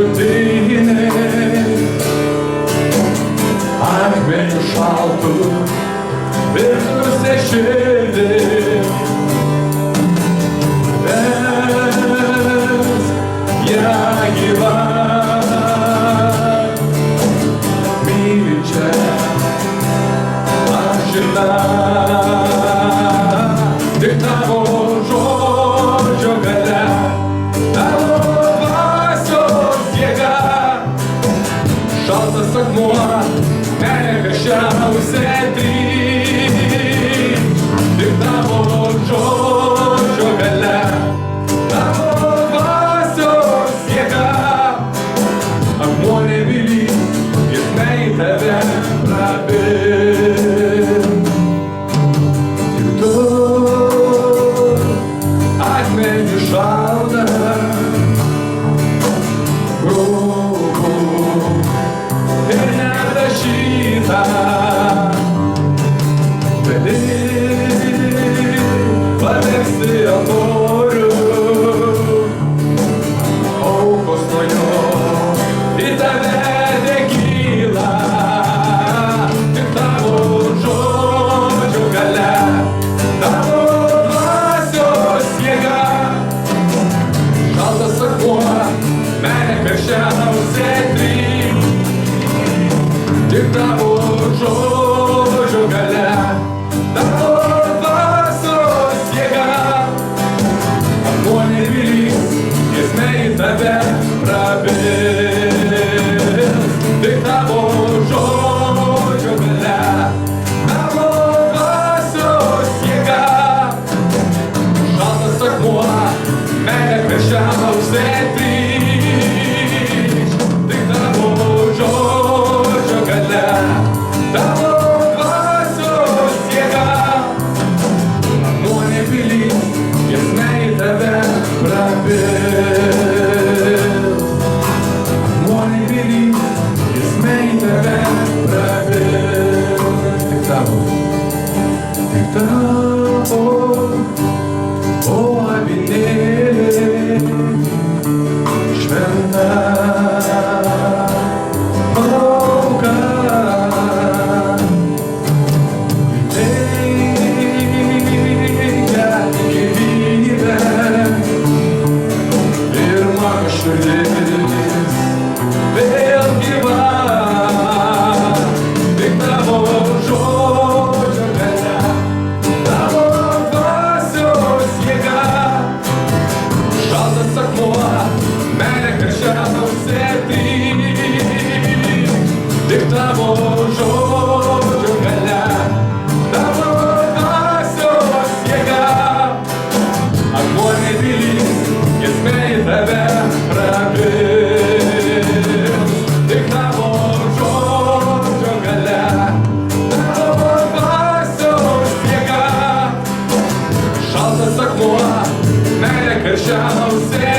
krūtinė, akmeniu šaltų virtusią širdį. Vesk ją gyvą, mylinčią, amžiną, tik tavo žodžio galia, tavo dvasios jėga. Šaltas akmuo, meilė karščiausia trykš, tik tavo žodžio galia, tavo dvasios jėga. Akmuo nevilys, jis ne į tave prabils. Tik tu akmenį šaltą, grūbų ir nedažytą, gali paversti altorių. Aukos nuo jo į tave tekyla, tik tavo žodžio galia, tavo dvasios jėga. Šaltas akmuo, meilė karščiausia trykš, tik tavo žodžio galia, tavo dvasios jėga. Akmuo nevilys, jis ne į tave prabils, tik tavo žodžio galia, tavo dvasios jėga. Šaltas akmuo, meilė karščiausia trykš, tik tavo žodžio galia, tavo dvasios jėga. Akmuo nevilys, jis ne į tave prabils. Akmuo nevilys, jis ne į tave prabils. Tik tavo, o avinėli, šventa auka, teikia gyvybę ir mano širdis vėl gyva. Tik tavo žodžio galia, tavo dvasios jėga. Šaltas akmuo, meilė karščiausia trykš, tik tavo žodžio galia, tavo dvasios jėga. Akmuo nevilys, jis ne į tave prabils, tik tavo žodžio galia, tavo dvasios jėga. Šaltas akmuo, meilė karščiausia